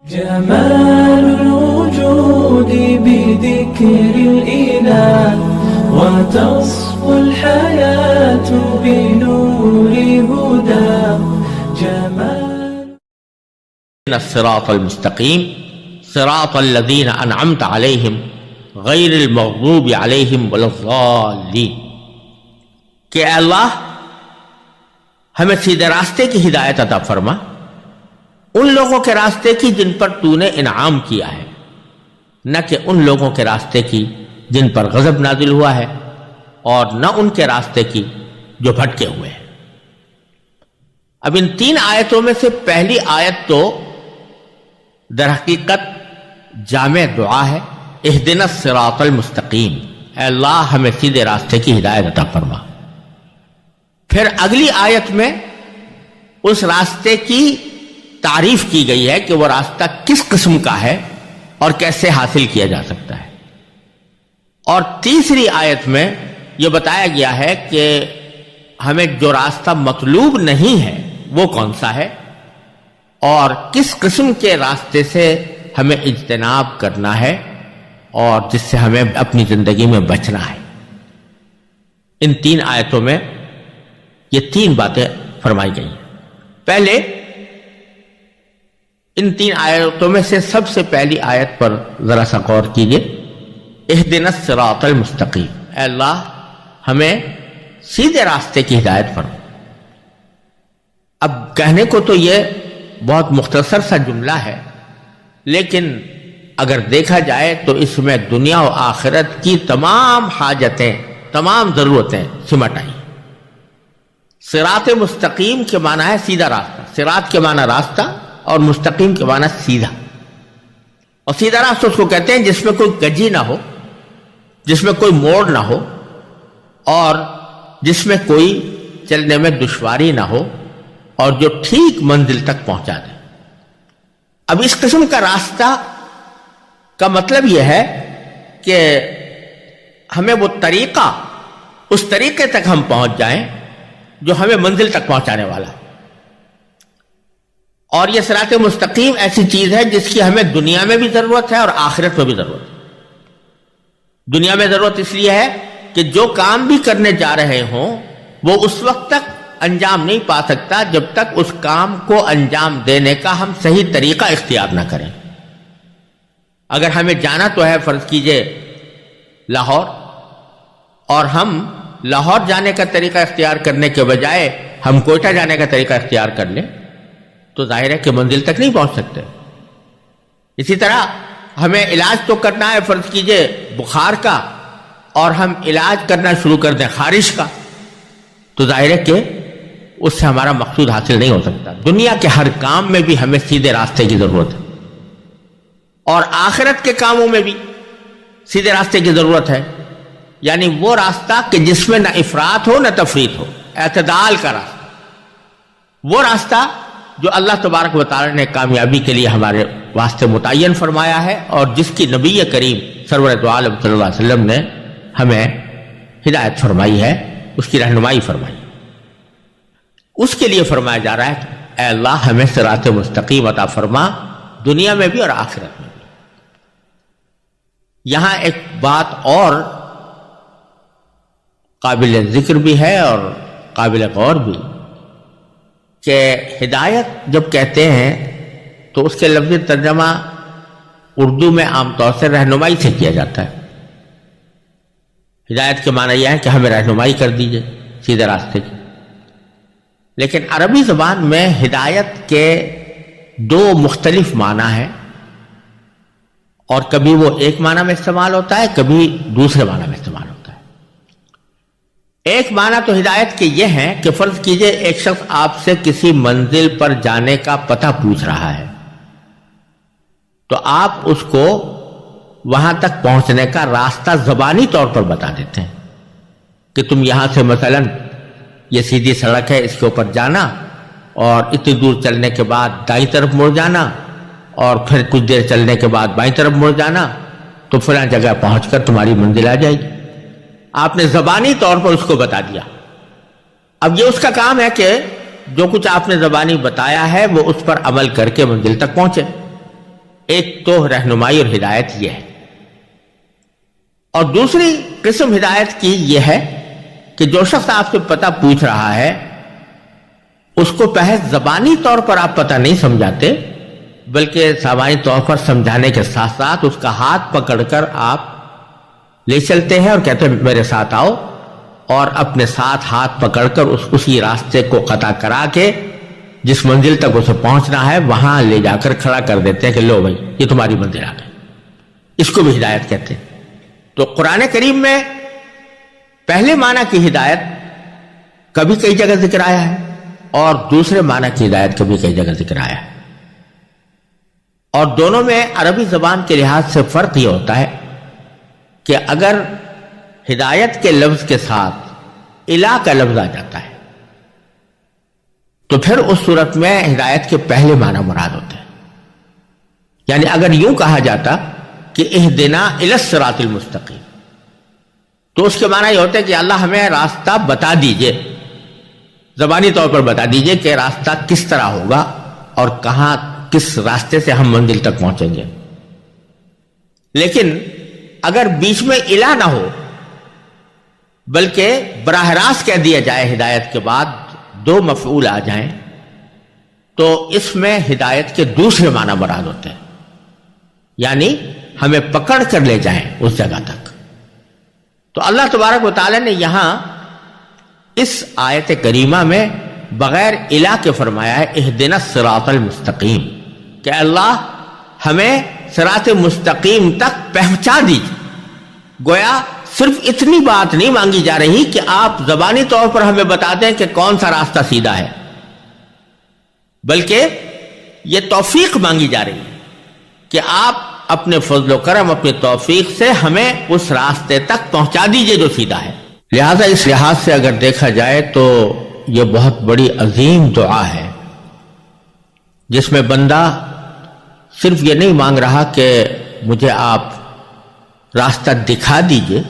جمال الوجود بذكر الإله وتصفو الحياة بنور هداه جمال الصراط المستقيم صراط الذين أنعمت عليهم غیر المغضوب علیہم ولا الضالین، کہ اے اللہ ہمیں سیدھے راستے کی ہدایت عطا فرما، ان لوگوں کے راستے کی جن پر تو نے انعام کیا ہے، نہ کہ ان لوگوں کے راستے کی جن پر غضب نازل ہوا ہے، اور نہ ان کے راستے کی جو بھٹکے ہوئے ہیں۔ اب ان تین آیتوں میں سے پہلی آیت تو در حقیقت جامع دعا ہے، اہدنا الصراط المستقیم، اے اللہ ہمیں سیدھے راستے کی ہدایت عطا فرما۔ پھر اگلی آیت میں اس راستے کی تعریف کی گئی ہے کہ وہ راستہ کس قسم کا ہے اور کیسے حاصل کیا جا سکتا ہے، اور تیسری آیت میں یہ بتایا گیا ہے کہ ہمیں جو راستہ مطلوب نہیں ہے وہ کون سا ہے اور کس قسم کے راستے سے ہمیں اجتناب کرنا ہے اور جس سے ہمیں اپنی زندگی میں بچنا ہے۔ ان تین آیتوں میں یہ تین باتیں فرمائی گئی ہیں۔ پہلے ان تین آیتوں میں سے سب سے پہلی آیت پر ذرا سا غور کیجئے، اہدنا الصراط المستقیم، اے اللہ ہمیں سیدھے راستے کی ہدایت فرما۔ اب کہنے کو تو یہ بہت مختصر سا جملہ ہے، لیکن اگر دیکھا جائے تو اس میں دنیا و آخرت کی تمام حاجتیں، تمام ضرورتیں سمٹ آئی۔ صراط مستقیم کے معنی ہے سیدھا راستہ، صراط کے معنی راستہ اور مستقیم کے معنی سیدھا، اور سیدھا راستہ اس کو کہتے ہیں جس میں کوئی کجی نہ ہو، جس میں کوئی موڑ نہ ہو، اور جس میں کوئی چلنے میں دشواری نہ ہو، اور جو ٹھیک منزل تک پہنچا دے۔ اب اس قسم کا راستہ کا مطلب یہ ہے کہ ہمیں وہ طریقہ، اس طریقے تک ہم پہنچ جائیں جو ہمیں منزل تک پہنچانے والا ہے۔ اور یہ صراط مستقیم ایسی چیز ہے جس کی ہمیں دنیا میں بھی ضرورت ہے اور آخرت میں بھی ضرورت ہے۔ دنیا میں ضرورت اس لیے ہے کہ جو کام بھی کرنے جا رہے ہوں وہ اس وقت تک انجام نہیں پا سکتا جب تک اس کام کو انجام دینے کا ہم صحیح طریقہ اختیار نہ کریں۔ اگر ہمیں جانا تو ہے فرض کیجئے لاہور، اور ہم لاہور جانے کا طریقہ اختیار کرنے کے بجائے ہم کوئٹہ جانے کا طریقہ اختیار کر لیں تو ظاہر ہے کہ منزل تک نہیں پہنچ سکتے۔ اسی طرح ہمیں علاج تو کرنا ہے فرض کیجئے بخار کا، اور ہم علاج کرنا شروع کر دیں خارش کا، تو ظاہر ہے کہ اس سے ہمارا مقصود حاصل نہیں ہو سکتا۔ دنیا کے ہر کام میں بھی ہمیں سیدھے راستے کی ضرورت ہے، اور آخرت کے کاموں میں بھی سیدھے راستے کی ضرورت ہے، یعنی وہ راستہ کہ جس میں نہ افراط ہو نہ تفریط ہو، اعتدال کا راستہ، وہ راستہ جو اللہ تبارک و تعالی نے کامیابی کے لیے ہمارے واسطے متعین فرمایا ہے، اور جس کی نبی کریم سرور دو عالم صلی اللہ علیہ وسلم نے ہمیں ہدایت فرمائی ہے، اس کی رہنمائی فرمائی۔ اس کے لیے فرمایا جا رہا ہے کہ اے اللہ ہمیں صراط مستقیم عطا فرما، دنیا میں بھی اور آخرت میں بھی۔ یہاں ایک بات اور قابل ذکر بھی ہے اور قابل غور بھی، کہ ہدایت جب کہتے ہیں تو اس کے لفظی ترجمہ اردو میں عام طور سے رہنمائی سے کیا جاتا ہے۔ ہدایت کے معنی یہ ہے کہ ہمیں رہنمائی کر دیجئے سیدھے راستے کی، لیکن عربی زبان میں ہدایت کے دو مختلف معنی ہیں، اور کبھی وہ ایک معنی میں استعمال ہوتا ہے، کبھی دوسرے معنی میں استعمال ہوتا ہے۔ ایک معنی تو ہدایت کے یہ ہے کہ فرض کیجئے ایک شخص آپ سے کسی منزل پر جانے کا پتہ پوچھ رہا ہے، تو آپ اس کو وہاں تک پہنچنے کا راستہ زبانی طور پر بتا دیتے ہیں کہ تم یہاں سے مثلاً یہ سیدھی سڑک ہے، اس کے اوپر جانا، اور اتنی دور چلنے کے بعد دائیں طرف مڑ جانا، اور پھر کچھ دیر چلنے کے بعد بائیں طرف مڑ جانا، تو فلاں جگہ پہنچ کر تمہاری منزل آ جائے گی۔ آپ نے زبانی طور پر اس کو بتا دیا۔ اب یہ اس کا کام ہے کہ جو کچھ آپ نے زبانی بتایا ہے وہ اس پر عمل کر کے منزل تک پہنچے۔ ایک تو رہنمائی اور ہدایت یہ ہے، اور دوسری قسم ہدایت کی یہ ہے کہ جو شخص آپ سے پتہ پوچھ رہا ہے اس کو پہلے زبانی طور پر آپ پتہ نہیں سمجھاتے، بلکہ سامعی طور پر سمجھانے کے ساتھ ساتھ اس کا ہاتھ پکڑ کر آپ لے چلتے ہیں اور کہتے ہیں میرے ساتھ آؤ، اور اپنے ساتھ ہاتھ پکڑ کر اسی راستے کو قطع کرا کے جس منزل تک اسے پہنچنا ہے وہاں لے جا کر کھڑا کر دیتے ہیں کہ لو بھائی یہ تمہاری منزل آ گئی۔ اس کو بھی ہدایت کہتے ہیں۔ تو قرآن کریم میں پہلے معنی کی ہدایت کبھی کئی جگہ ذکر آیا ہے اور دوسرے معنی کی ہدایت کبھی کئی جگہ ذکر آیا ہے، اور دونوں میں عربی زبان کے لحاظ سے فرق یہ ہوتا ہے کہ اگر ہدایت کے لفظ کے ساتھ الہ کا لفظ آ جاتا ہے تو پھر اس صورت میں ہدایت کے پہلے معنی مراد ہوتے ہیں۔ یعنی اگر یوں کہا جاتا کہ اہدنا الی الصراط المستقیم، تو اس کے معنی یہ ہوتا ہے کہ اللہ ہمیں راستہ بتا دیجئے، زبانی طور پر بتا دیجئے کہ راستہ کس طرح ہوگا اور کہاں کس راستے سے ہم منزل تک پہنچیں گے۔ لیکن اگر بیچ میں الہ نہ ہو بلکہ براہ راست کہہ دیا جائے ہدایت کے بعد دو مفعول آ جائیں تو اس میں ہدایت کے دوسرے معنی مراد ہوتے ہیں، یعنی ہمیں پکڑ کر لے جائیں اس جگہ تک۔ تو اللہ تبارک و تعالی نے یہاں اس آیت کریمہ میں بغیر الہ کے فرمایا ہے اہدنا الصراط المستقیم، کہ اللہ ہمیں صراط مستقیم تک پہنچا دیجیے۔ گویا صرف اتنی بات نہیں مانگی جا رہی کہ آپ زبانی طور پر ہمیں بتا دیں کہ کون سا راستہ سیدھا ہے، بلکہ یہ توفیق مانگی جا رہی ہے کہ آپ اپنے فضل و کرم اپنے توفیق سے ہمیں اس راستے تک پہنچا دیجئے جو سیدھا ہے۔ لہذا اس لحاظ سے اگر دیکھا جائے تو یہ بہت بڑی عظیم دعا ہے جس میں بندہ صرف یہ نہیں مانگ رہا کہ مجھے آپ راستہ دکھا دیجئے،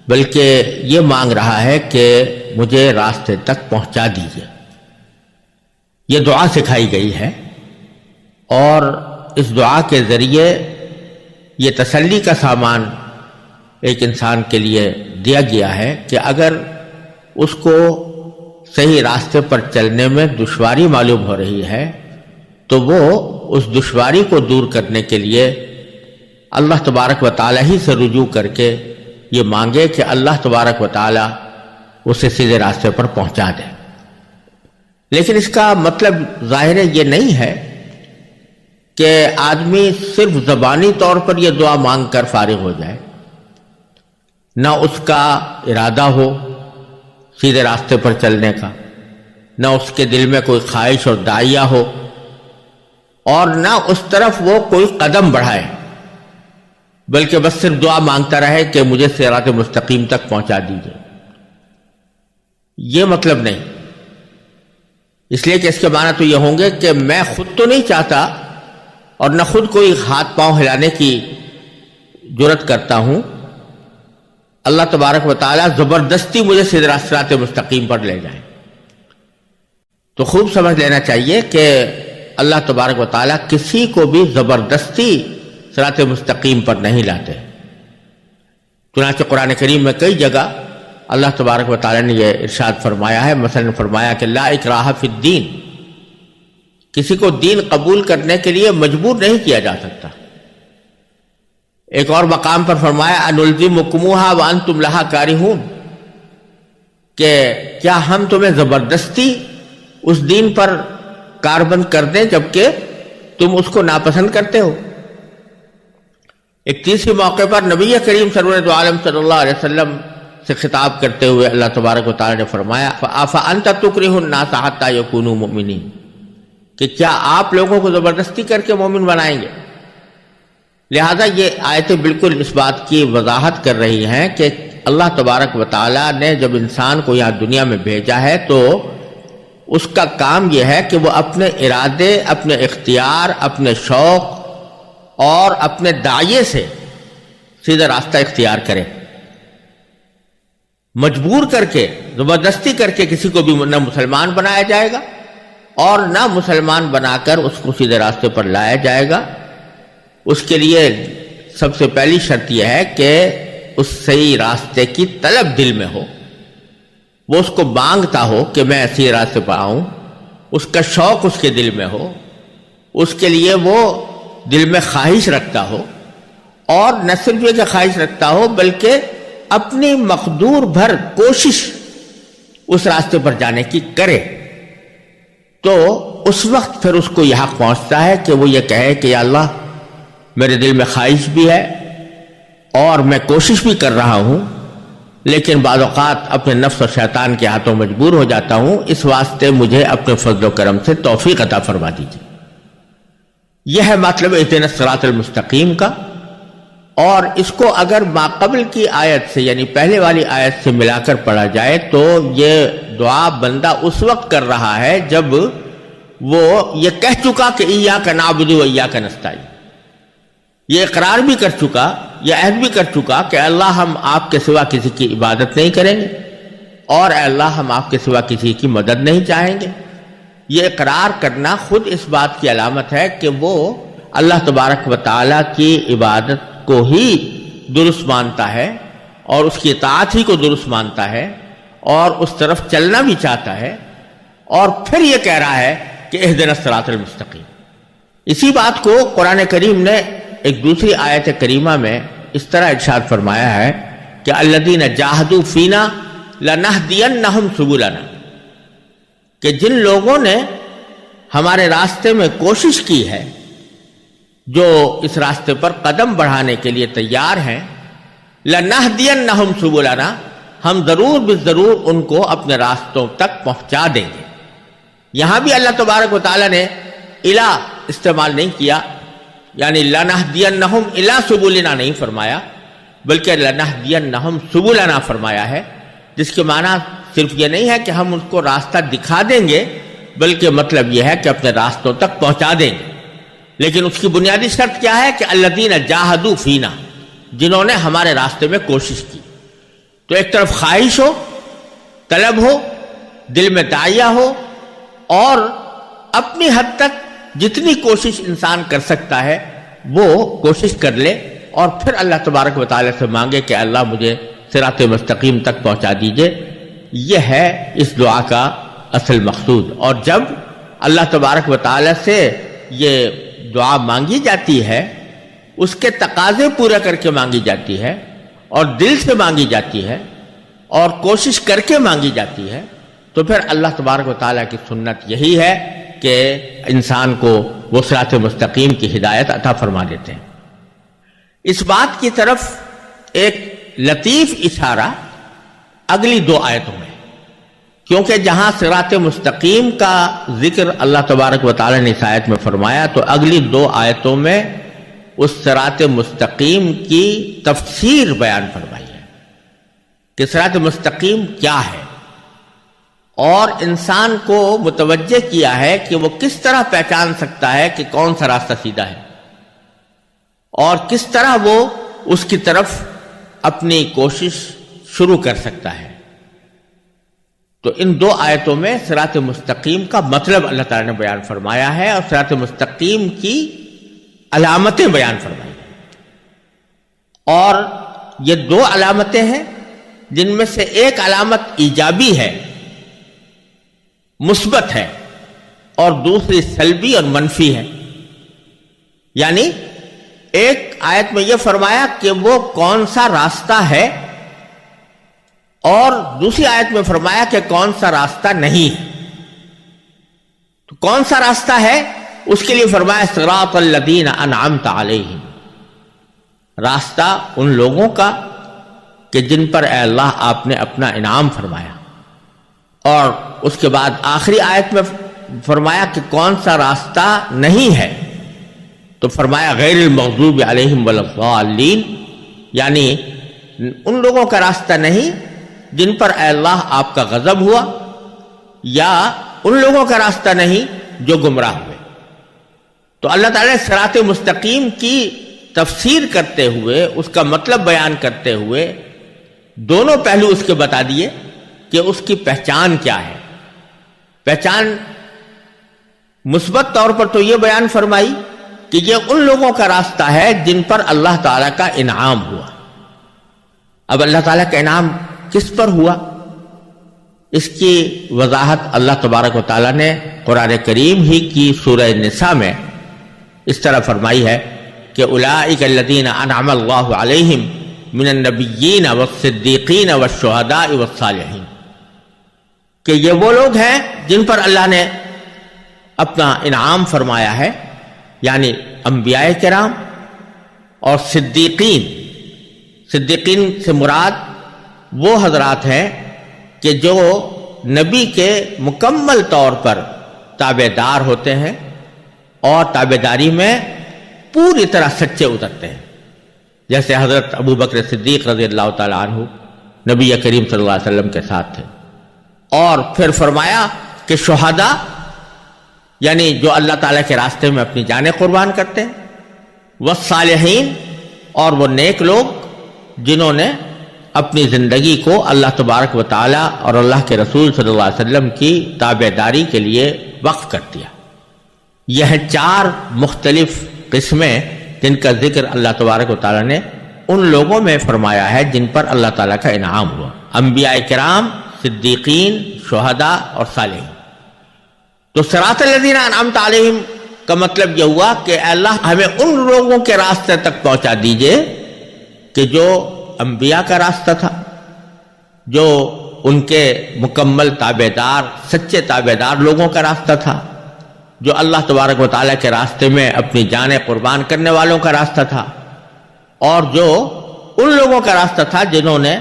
بلکہ یہ مانگ رہا ہے کہ مجھے راستے تک پہنچا دیجئے۔ یہ دعا سکھائی گئی ہے، اور اس دعا کے ذریعے یہ تسلی کا سامان ایک انسان کے لیے دیا گیا ہے کہ اگر اس کو صحیح راستے پر چلنے میں دشواری معلوم ہو رہی ہے تو وہ اس دشواری کو دور کرنے کے لیے اللہ تبارک و تعالی ہی سے رجوع کر کے یہ مانگے کہ اللہ تبارک و تعالی اسے سیدھے راستے پر پہنچا دے۔ لیکن اس کا مطلب ظاہر یہ نہیں ہے کہ آدمی صرف زبانی طور پر یہ دعا مانگ کر فارغ ہو جائے، نہ اس کا ارادہ ہو سیدھے راستے پر چلنے کا، نہ اس کے دل میں کوئی خواہش اور داعیہ ہو، اور نہ اس طرف وہ کوئی قدم بڑھائے، بلکہ بس صرف دعا مانگتا رہے کہ مجھے صراط مستقیم تک پہنچا دیجیے۔ یہ مطلب نہیں، اس لیے کہ اس کے معنی تو یہ ہوں گے کہ میں خود تو نہیں چاہتا اور نہ خود کوئی ہاتھ پاؤں ہلانے کی جرت کرتا ہوں، اللہ تبارک و تعالیٰ زبردستی مجھے سیدھے صراط مستقیم پر لے جائیں۔ تو خوب سمجھ لینا چاہیے کہ اللہ تبارک و تعالیٰ کسی کو بھی زبردستی صراط مستقیم پر نہیں لاتے۔ چنانچہ قرآن کریم میں کئی جگہ اللہ تبارک و تعالیٰ نے یہ ارشاد فرمایا ہے، مثلا فرمایا کہ لا اکراہ فی الدین، کسی کو دین قبول کرنے کے لیے مجبور نہیں کیا جا سکتا۔ ایک اور مقام پر فرمایا انلزمکموہا وانتم لہا کارہون، کہ کیا ہم تمہیں زبردستی اس دین پر کاربند کر دیں جبکہ تم اس کو ناپسند کرتے ہو۔ ایک تیسرے موقع پر نبی کریم سرور عالم صلی اللہ علیہ وسلم سے خطاب کرتے ہوئے اللہ تبارک و تعالی نے فرمایا فَأَنْتَ تُكْرِهُ النَّاسَ حَتَّى يَكُونُوا مُؤْمِنِينَ، کہ کیا آپ لوگوں کو زبردستی کر کے مومن بنائیں گے؟ لہذا یہ آیتیں بالکل اس بات کی وضاحت کر رہی ہیں کہ اللہ تبارک و تعالی نے جب انسان کو یہاں دنیا میں بھیجا ہے تو اس کا کام یہ ہے کہ وہ اپنے ارادے، اپنے اختیار، اپنے شوق اور اپنے داعیے سے سیدھا راستہ اختیار کرے۔ مجبور کر کے، زبردستی کر کے کسی کو بھی نہ مسلمان بنایا جائے گا اور نہ مسلمان بنا کر اس کو سیدھے راستے پر لایا جائے گا، اس کے لیے سب سے پہلی شرط یہ ہے کہ اس صحیح راستے کی طلب دل میں ہو، وہ اس کو مانگتا ہو کہ میں ایسی راستے پر آؤں، اس کا شوق اس کے دل میں ہو، اس کے لیے وہ دل میں خواہش رکھتا ہو، اور نہ صرف یہ کہ خواہش رکھتا ہو بلکہ اپنی مقدور بھر کوشش اس راستے پر جانے کی کرے، تو اس وقت پھر اس کو یہ حق پہنچتا ہے کہ وہ یہ کہے کہ یا اللہ میرے دل میں خواہش بھی ہے اور میں کوشش بھی کر رہا ہوں، لیکن بعض اوقات اپنے نفس اور شیطان کے ہاتھوں مجبور ہو جاتا ہوں، اس واسطے مجھے اپنے فضل و کرم سے توفیق عطا فرما دیجیے۔ یہ ہے مطلب اہدنا الصراط المستقیم کا، اور اس کو اگر ماقبل کی آیت سے یعنی پہلے والی آیت سے ملا کر پڑھا جائے تو یہ دعا بندہ اس وقت کر رہا ہے جب وہ یہ کہہ چکا کہ ایاک نعبد و ایاک نستعین، یہ اقرار بھی کر چکا، یہ عہد بھی کر چکا کہ اللہ ہم آپ کے سوا کسی کی عبادت نہیں کریں گے، اور اے اللہ ہم آپ کے سوا کسی کی مدد نہیں چاہیں گے۔ یہ اقرار کرنا خود اس بات کی علامت ہے کہ وہ اللہ تبارک و تعالیٰ کی عبادت کو ہی درست مانتا ہے اور اس کی اطاعت ہی کو درست مانتا ہے اور اس طرف چلنا بھی چاہتا ہے، اور پھر یہ کہہ رہا ہے کہ اہدنا الصراط المستقیم۔ اسی بات کو قرآن کریم نے ایک دوسری آیت کریمہ میں اس طرح ارشاد فرمایا ہے کہ الذین جاہدوا فینا لنہدینہم سبلنا، کہ جن لوگوں نے ہمارے راستے میں کوشش کی ہے، جو اس راستے پر قدم بڑھانے کے لیے تیار ہیں، لنہدینہم سبلنا، ہم ضرور بالضرور ان کو اپنے راستوں تک پہنچا دیں گے۔ یہاں بھی اللہ تبارک و تعالیٰ نے الا استعمال نہیں کیا، یعنی لنہدینہم الی سبلنا نہیں فرمایا، بلکہ لنہدینہم سبلنا فرمایا ہے، جس کے معنی صرف یہ نہیں ہے کہ ہم ان کو راستہ دکھا دیں گے، بلکہ مطلب یہ ہے کہ اپنے راستوں تک پہنچا دیں گے۔ لیکن اس کی بنیادی شرط کیا ہے کہ الذین جاہدوا فینا، جنہوں نے ہمارے راستے میں کوشش کی۔ تو ایک طرف خواہش ہو، طلب ہو، دل میں داعیہ ہو، اور اپنی حد تک جتنی کوشش انسان کر سکتا ہے وہ کوشش کر لے، اور پھر اللہ تبارک و تعالیٰ سے مانگے کہ اللہ مجھے صراط مستقیم تک پہنچا دیجئے۔ یہ ہے اس دعا کا اصل مقصود۔ اور جب اللہ تبارک و تعالیٰ سے یہ دعا مانگی جاتی ہے، اس کے تقاضے پورا کر کے مانگی جاتی ہے، اور دل سے مانگی جاتی ہے، اور کوشش کر کے مانگی جاتی ہے، تو پھر اللہ تبارک و تعالیٰ کی سنت یہی ہے کہ انسان کو وہ صراط مستقیم کی ہدایت عطا فرما دیتے ہیں۔ اس بات کی طرف ایک لطیف اشارہ اگلی دو آیتوں میں، کیونکہ جہاں صراط مستقیم کا ذکر اللہ تبارک و تعالیٰ نے اس آیت میں فرمایا، تو اگلی دو آیتوں میں اس صراط مستقیم کی تفسیر بیان فرمائی ہے کہ صراط مستقیم کیا ہے، اور انسان کو متوجہ کیا ہے کہ وہ کس طرح پہچان سکتا ہے کہ کون سا راستہ سیدھا ہے، اور کس طرح وہ اس کی طرف اپنی کوشش شروع کر سکتا ہے۔ تو ان دو آیتوں میں صراط مستقیم کا مطلب اللہ تعالیٰ نے بیان فرمایا ہے، اور صراط مستقیم کی علامتیں بیان فرمائی ہیں۔ اور یہ دو علامتیں ہیں جن میں سے ایک علامت ایجابی ہے، مثبت ہے، اور دوسری سلبی اور منفی ہے۔ یعنی ایک آیت میں یہ فرمایا کہ وہ کون سا راستہ ہے، اور دوسری آیت میں فرمایا کہ کون سا راستہ نہیں ہے۔ تو کون سا راستہ ہے اس کے لیے فرمایا صراط الذین انعمت علیہم، راستہ ان لوگوں کا کہ جن پر اے اللہ آپ نے اپنا انعام فرمایا۔ اور اس کے بعد آخری آیت میں فرمایا کہ کون سا راستہ نہیں ہے، تو فرمایا غیر المغضوب علیہم ولا الضالین، یعنی ان لوگوں کا راستہ نہیں جن پر اے اللہ آپ کا غضب ہوا، یا ان لوگوں کا راستہ نہیں جو گمراہ ہوئے۔ تو اللہ تعالیٰ صراط مستقیم کی تفسیر کرتے ہوئے، اس کا مطلب بیان کرتے ہوئے دونوں پہلو اس کے بتا دیے کہ اس کی پہچان کیا ہے۔ پہچان مثبت طور پر تو یہ بیان فرمائی کہ یہ ان لوگوں کا راستہ ہے جن پر اللہ تعالیٰ کا انعام ہوا۔ اب اللہ تعالیٰ کا انعام کس پر ہوا؟ اس کی وضاحت اللہ تبارک و تعالیٰ نے قرآن کریم ہی کی سورہ نساء میں اس طرح فرمائی ہے کہ اولئک الذین انعم اللہ علیہم من النبیین والصدیقین والشہداء والصالحین، کہ یہ وہ لوگ ہیں جن پر اللہ نے اپنا انعام فرمایا ہے، یعنی انبیاء کرام اور صدیقین۔ صدیقین سے مراد وہ حضرات ہیں کہ جو نبی کے مکمل طور پر تابع دار ہوتے ہیں اور تابع داری میں پوری طرح سچے اترتے ہیں، جیسے حضرت ابو بکر صدیق رضی اللہ تعالیٰ عنہ نبی کریم صلی اللہ علیہ وسلم کے ساتھ تھے۔ اور پھر فرمایا کہ شہداء یعنی جو اللہ تعالیٰ کے راستے میں اپنی جانیں قربان کرتے ہیں، والصالحین اور وہ نیک لوگ جنہوں نے اپنی زندگی کو اللہ تبارک و تعالیٰ اور اللہ کے رسول صلی اللہ علیہ وسلم کی تابع داری کے لیے وقف کر دیا۔ یہ 4 مختلف قسمیں جن کا ذکر اللہ تبارک و تعالیٰ نے ان لوگوں میں فرمایا ہے جن پر اللہ تعالیٰ کا انعام ہوا، انبیاء کرام، صدیقین، شہداء اور صالحین۔ تو صراط الذین انعمت علیہم کا مطلب یہ ہوا کہ اے اللہ ہمیں ان لوگوں کے راستے تک پہنچا دیجئے کہ جو انبیاء کا راستہ تھا، جو ان کے مکمل تابع دار، سچے تابع دار لوگوں کا راستہ تھا، جو اللہ تبارک و تعالیٰ کے راستے میں اپنی جانیں قربان کرنے والوں کا راستہ تھا، اور جو ان لوگوں کا راستہ تھا جنہوں نے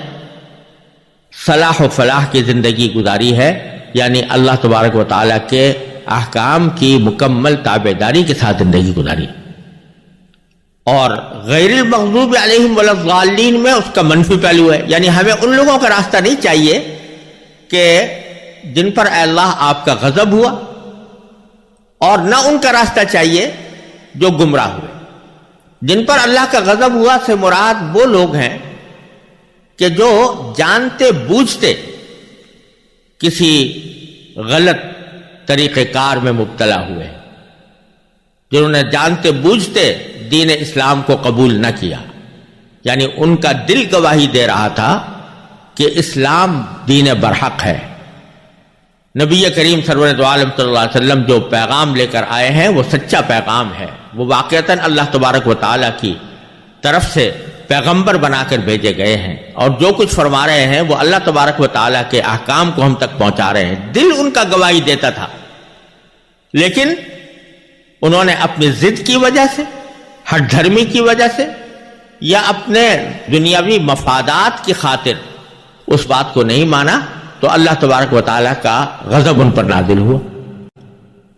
صلاح و فلاح کی زندگی گزاری ہے، یعنی اللہ تبارک و تعالیٰ کے احکام کی مکمل تابع داری کے ساتھ زندگی گزاری۔ اور غیر المغضوب علیہم ولا الضالین میں اس کا منفی پہلو ہے، یعنی ہمیں ان لوگوں کا راستہ نہیں چاہیے کہ جن پر اے اللہ آپ کا غضب ہوا، اور نہ ان کا راستہ چاہیے جو گمراہ ہوئے۔ جن پر اللہ کا غضب ہوا سے مراد وہ لوگ ہیں کہ جو جانتے بوجھتے کسی غلط طریقہ کار میں مبتلا ہوئے، جنہوں نے جانتے بوجھتے دین اسلام کو قبول نہ کیا، یعنی ان کا دل گواہی دے رہا تھا کہ اسلام دین برحق ہے، نبی کریم سرور دو عالم صلی اللہ علیہ وسلم جو پیغام لے کر آئے ہیں وہ سچا پیغام ہے، وہ واقعتاً اللہ تبارک و تعالیٰ کی طرف سے پیغمبر بنا کر بھیجے گئے ہیں، اور جو کچھ فرما رہے ہیں وہ اللہ تبارک و تعالیٰ کے احکام کو ہم تک پہنچا رہے ہیں۔ دل ان کا گواہی دیتا تھا، لیکن انہوں نے اپنی ضد کی وجہ سے، ہٹ دھرمی کی وجہ سے، یا اپنے دنیاوی مفادات کی خاطر اس بات کو نہیں مانا، تو اللہ تبارک و تعالیٰ کا غضب ان پر نازل ہوا۔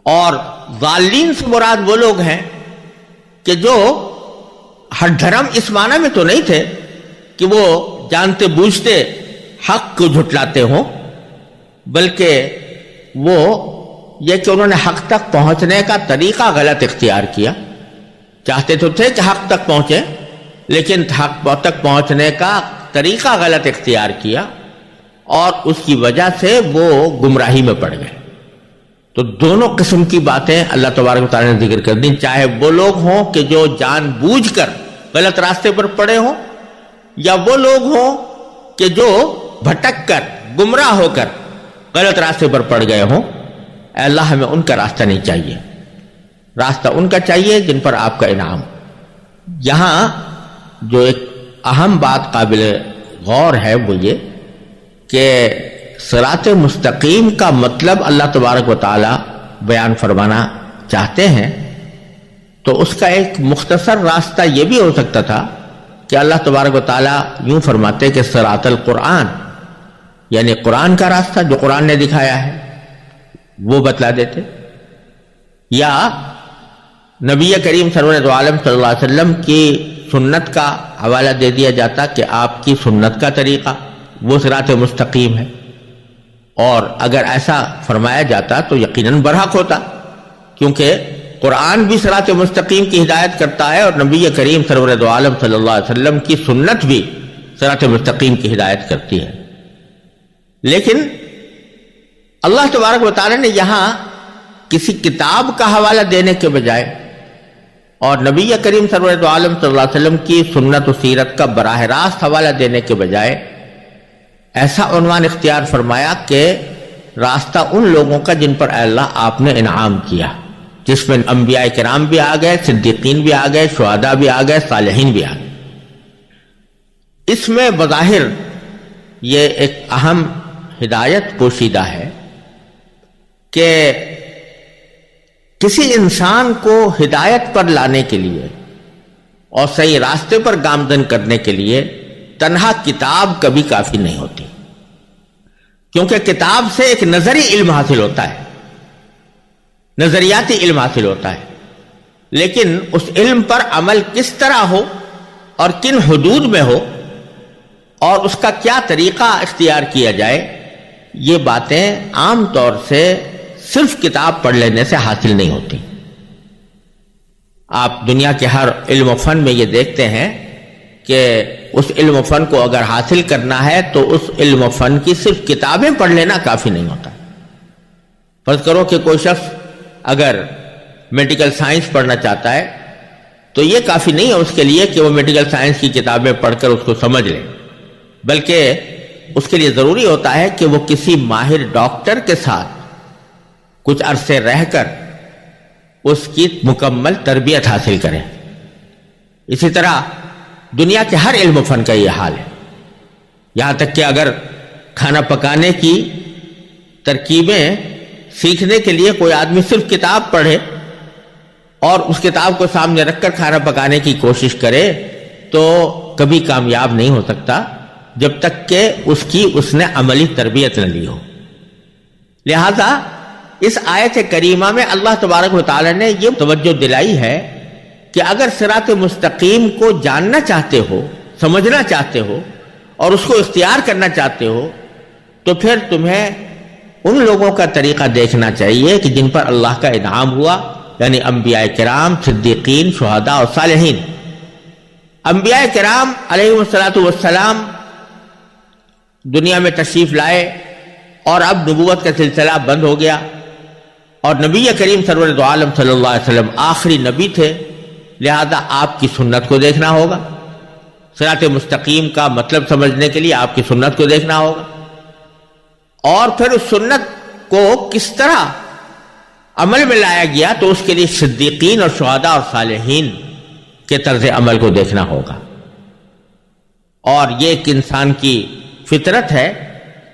اور ضالین سے مراد وہ لوگ ہیں کہ جو ہٹ دھرم اس معنی میں تو نہیں تھے کہ وہ جانتے بوجھتے حق کو جھٹلاتے ہوں، بلکہ وہ یہ کہ انہوں نے حق تک پہنچنے کا طریقہ غلط اختیار کیا۔ چاہتے تو تھے کہ حق تک پہنچے، لیکن حق تک پہنچنے کا طریقہ غلط اختیار کیا، اور اس کی وجہ سے وہ گمراہی میں پڑ گئے۔ تو دونوں قسم کی باتیں اللہ تبارک و تعالیٰ نے ذکر کر دی، چاہے وہ لوگ ہوں کہ جو جان بوجھ کر غلط راستے پر پڑے ہوں، یا وہ لوگ ہوں کہ جو بھٹک کر، گمراہ ہو کر غلط راستے پر پڑ گئے ہوں۔ اے اللہ ہمیں ان کا راستہ نہیں چاہیے، راستہ ان کا چاہیے جن پر آپ کا انعام۔ یہاں جو ایک اہم بات قابل غور ہے وہ یہ کہ صراط مستقیم کا مطلب اللہ تبارک و تعالی بیان فرمانا چاہتے ہیں، تو اس کا ایک مختصر راستہ یہ بھی ہو سکتا تھا کہ اللہ تبارک و تعالی یوں فرماتے کہ صراط القرآن، یعنی قرآن کا راستہ جو قرآن نے دکھایا ہے وہ بتلا دیتے، یا نبی کریم سرور دو عالم صلی اللہ علیہ وسلم کی سنت کا حوالہ دے دیا جاتا کہ آپ کی سنت کا طریقہ وہ صراط مستقیم ہے، اور اگر ایسا فرمایا جاتا تو یقیناً برحق ہوتا، کیونکہ قرآن بھی صراط مستقیم کی ہدایت کرتا ہے، اور نبی کریم سرور دو عالم صلی اللہ علیہ وسلم کی سنت بھی صراط مستقیم کی ہدایت کرتی ہے۔ لیکن اللہ تبارک و تعالی نے یہاں کسی کتاب کا حوالہ دینے کے بجائے اور نبی کریم سرور دو عالم صلی اللہ علیہ وسلم کی سنت و سیرت کا براہ راست حوالہ دینے کے بجائے ایسا عنوان اختیار فرمایا کہ راستہ ان لوگوں کا جن پر اے اللہ آپ نے انعام کیا، جس میں انبیاء کرام بھی آ گئے، صدیقین بھی آ گئے، شہداء بھی آ گئے، صالحین بھی آ گئے۔ اس میں بظاہر یہ ایک اہم ہدایت پوشیدہ ہے کہ کسی انسان کو ہدایت پر لانے کے لیے اور صحیح راستے پر گامزن کرنے کے لیے تنہا کتاب کبھی کافی نہیں ہوتی، کیونکہ کتاب سے ایک نظری علم حاصل ہوتا ہے، نظریاتی علم حاصل ہوتا ہے، لیکن اس علم پر عمل کس طرح ہو اور کن حدود میں ہو اور اس کا کیا طریقہ اختیار کیا جائے، یہ باتیں عام طور سے صرف کتاب پڑھ لینے سے حاصل نہیں ہوتی۔ آپ دنیا کے ہر علم و فن میں یہ دیکھتے ہیں کہ اس علم و فن کو اگر حاصل کرنا ہے تو اس علم و فن کی صرف کتابیں پڑھ لینا کافی نہیں ہوتا۔ فرض کرو کہ کوئی شخص اگر میڈیکل سائنس پڑھنا چاہتا ہے تو یہ کافی نہیں ہے اس کے لیے کہ وہ میڈیکل سائنس کی کتابیں پڑھ کر اس کو سمجھ لے، بلکہ اس کے لیے ضروری ہوتا ہے کہ وہ کسی ماہر ڈاکٹر کے ساتھ کچھ عرصے رہ کر اس کی مکمل تربیت حاصل کریں۔ اسی طرح دنیا کے ہر علم و فن کا یہ حال ہے، یہاں تک کہ اگر کھانا پکانے کی ترکیبیں سیکھنے کے لیے کوئی آدمی صرف کتاب پڑھے اور اس کتاب کو سامنے رکھ کر کھانا پکانے کی کوشش کرے تو کبھی کامیاب نہیں ہو سکتا جب تک کہ اس نے عملی تربیت نہ لی ہو۔ لہذا اس آیت کریمہ میں اللہ تبارک و تعالی نے یہ توجہ دلائی ہے کہ اگر صراط مستقیم کو جاننا چاہتے ہو، سمجھنا چاہتے ہو اور اس کو اختیار کرنا چاہتے ہو تو پھر تمہیں ان لوگوں کا طریقہ دیکھنا چاہیے کہ جن پر اللہ کا انعام ہوا، یعنی انبیاء کرام، صدیقین، شہداء اور صالحین۔ انبیاء کرام علیہ السلام دنیا میں تشریف لائے اور اب نبوت کا سلسلہ بند ہو گیا، اور نبی کریم سرور دو عالم صلی اللہ علیہ وسلم آخری نبی تھے، لہذا آپ کی سنت کو دیکھنا ہوگا۔ صراط مستقیم کا مطلب سمجھنے کے لیے آپ کی سنت کو دیکھنا ہوگا، اور پھر اس سنت کو کس طرح عمل میں لایا گیا تو اس کے لیے صدیقین اور شہداء اور صالحین کے طرز عمل کو دیکھنا ہوگا۔ اور یہ ایک انسان کی فطرت ہے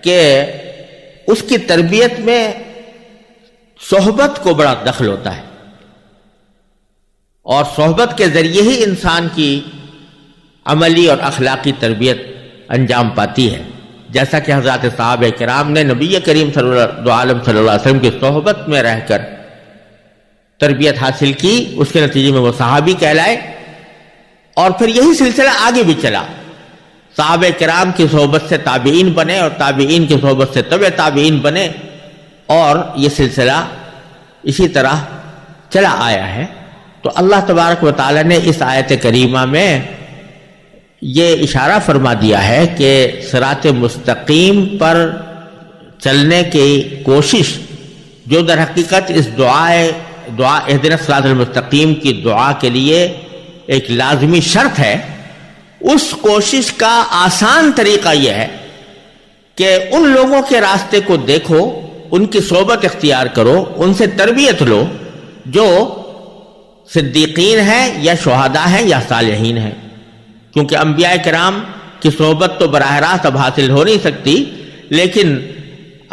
کہ اس کی تربیت میں صحبت کو بڑا دخل ہوتا ہے، اور صحبت کے ذریعے ہی انسان کی عملی اور اخلاقی تربیت انجام پاتی ہے، جیسا کہ حضرات صحابہ کرام نے نبی کریم صلی اللہ علیہ وسلم کی صحبت میں رہ کر تربیت حاصل کی، اس کے نتیجے میں وہ صحابی کہلائے، اور پھر یہی سلسلہ آگے بھی چلا۔ صحابہ کرام کی صحبت سے تابعین بنے، اور تابعین کی صحبت سے تبع تابعین بنے، اور یہ سلسلہ اسی طرح چلا آیا ہے۔ تو اللہ تبارک و تعالی نے اس آیت کریمہ میں یہ اشارہ فرما دیا ہے کہ صراط مستقیم پر چلنے کی کوشش، جو در حقیقت اس دعا اہدنا الصراط المستقیم کی دعا کے لیے ایک لازمی شرط ہے، اس کوشش کا آسان طریقہ یہ ہے کہ ان لوگوں کے راستے کو دیکھو، ان کی صحبت اختیار کرو، ان سے تربیت لو جو صدیقین ہیں یا شہداء ہیں یا صالحین ہیں، کیونکہ انبیاء کرام کی صحبت تو براہ راست اب حاصل ہو نہیں سکتی، لیکن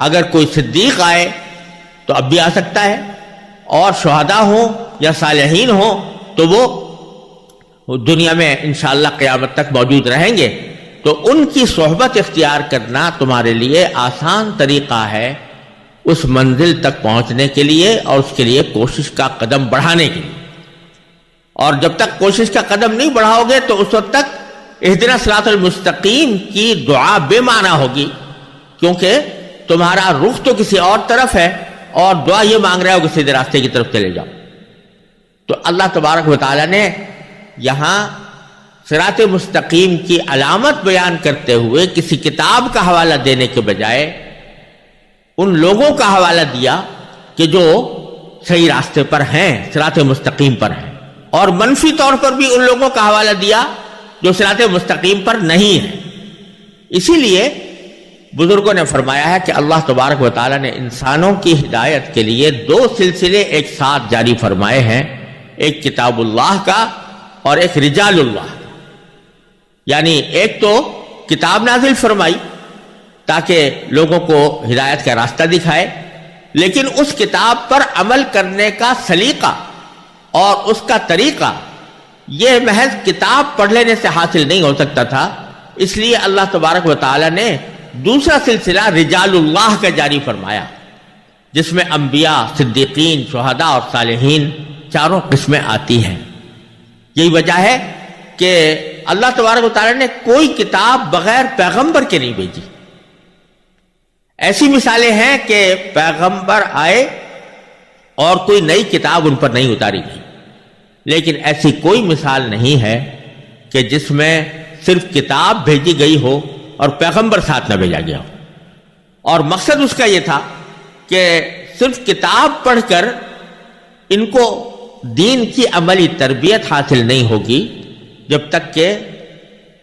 اگر کوئی صدیق آئے تو اب بھی آ سکتا ہے، اور شہداء ہوں یا صالحین ہوں تو وہ دنیا میں انشاءاللہ قیامت تک موجود رہیں گے۔ تو ان کی صحبت اختیار کرنا تمہارے لیے آسان طریقہ ہے اس منزل تک پہنچنے کے لیے، اور اس کے لیے کوشش کا قدم بڑھانے کے لیے۔ اور جب تک کوشش کا قدم نہیں بڑھاؤ گے تو اس وقت تک اہدنا الصراط المستقیم کی دعا بے معنی ہوگی، کیونکہ تمہارا رخ تو کسی اور طرف ہے اور دعا یہ مانگ رہا ہو کہ سیدھے راستے کی طرف چلے جاؤ۔ تو اللہ تبارک و تعالی نے یہاں صراط مستقیم کی علامت بیان کرتے ہوئے کسی کتاب کا حوالہ دینے کے بجائے ان لوگوں کا حوالہ دیا کہ جو صحیح راستے پر ہیں، صراط مستقیم پر ہیں، اور منفی طور پر بھی ان لوگوں کا حوالہ دیا جو صراط مستقیم پر نہیں ہے۔ اسی لیے بزرگوں نے فرمایا ہے کہ اللہ تبارک و تعالیٰ نے انسانوں کی ہدایت کے لیے دو سلسلے ایک ساتھ جاری فرمائے ہیں، ایک کتاب اللہ کا اور ایک رجال اللہ کا۔ یعنی ایک تو کتاب نازل فرمائی تاکہ لوگوں کو ہدایت کا راستہ دکھائے، لیکن اس کتاب پر عمل کرنے کا سلیقہ اور اس کا طریقہ یہ محض کتاب پڑھ لینے سے حاصل نہیں ہو سکتا تھا، اس لیے اللہ تبارک و تعالیٰ نے دوسرا سلسلہ رجال اللہ کا جاری فرمایا، جس میں انبیاء، صدیقین، شہداء اور صالحین چاروں قسمیں آتی ہیں۔ یہی وجہ ہے کہ اللہ تبارک و تعالیٰ نے کوئی کتاب بغیر پیغمبر کے نہیں بھیجی۔ ایسی مثالیں ہیں کہ پیغمبر آئے اور کوئی نئی کتاب ان پر نہیں اتاری گئی، لیکن ایسی کوئی مثال نہیں ہے کہ جس میں صرف کتاب بھیجی گئی ہو اور پیغمبر ساتھ نہ بھیجا گیا ہو۔ اور مقصد اس کا یہ تھا کہ صرف کتاب پڑھ کر ان کو دین کی عملی تربیت حاصل نہیں ہوگی جب تک کہ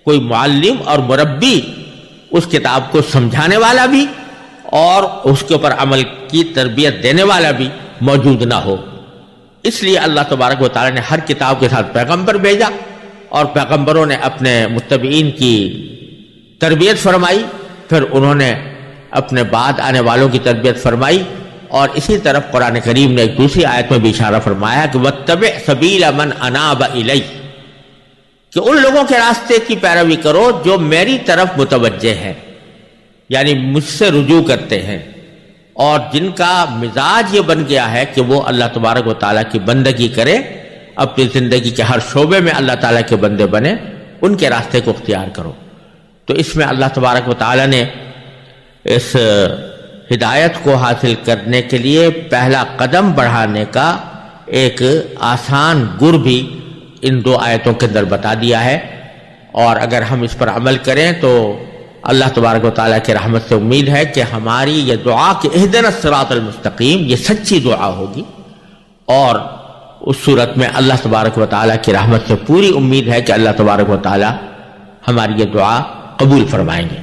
کوئی معلم اور مربی اس کتاب کو سمجھانے والا بھی اور اس کے اوپر عمل کی تربیت دینے والا بھی موجود نہ ہو۔ اس لیے اللہ تبارک و تعالیٰ نے ہر کتاب کے ساتھ پیغمبر بھیجا، اور پیغمبروں نے اپنے متبعین کی تربیت فرمائی، پھر انہوں نے اپنے بعد آنے والوں کی تربیت فرمائی۔ اور اسی طرف قرآن کریم نے ایک دوسری آیت میں بھی اشارہ فرمایا کہ وَاتَّبِعْ سَبِيلَ مَنْ أَنَابَ إِلَيَّ، کہ ان لوگوں کے راستے کی پیروی کرو جو میری طرف متوجہ ہیں، یعنی مجھ سے رجوع کرتے ہیں، اور جن کا مزاج یہ بن گیا ہے کہ وہ اللہ تبارک و تعالیٰ کی بندگی کرے، اپنی زندگی کے ہر شعبے میں اللہ تعالیٰ کے بندے بنے، ان کے راستے کو اختیار کرو۔ تو اس میں اللہ تبارک و تعالیٰ نے اس ہدایت کو حاصل کرنے کے لیے پہلا قدم بڑھانے کا ایک آسان گر بھی ان دو آیتوں کے اندر بتا دیا ہے، اور اگر ہم اس پر عمل کریں تو اللہ تبارک و تعالیٰ کی رحمت سے امید ہے کہ ہماری یہ دعا کہ اہدنا الصراط المستقیم یہ سچی دعا ہوگی، اور اس صورت میں اللہ تبارک و تعالیٰ کی رحمت سے پوری امید ہے کہ اللہ تبارک و تعالیٰ ہماری یہ دعا قبول فرمائیں گے۔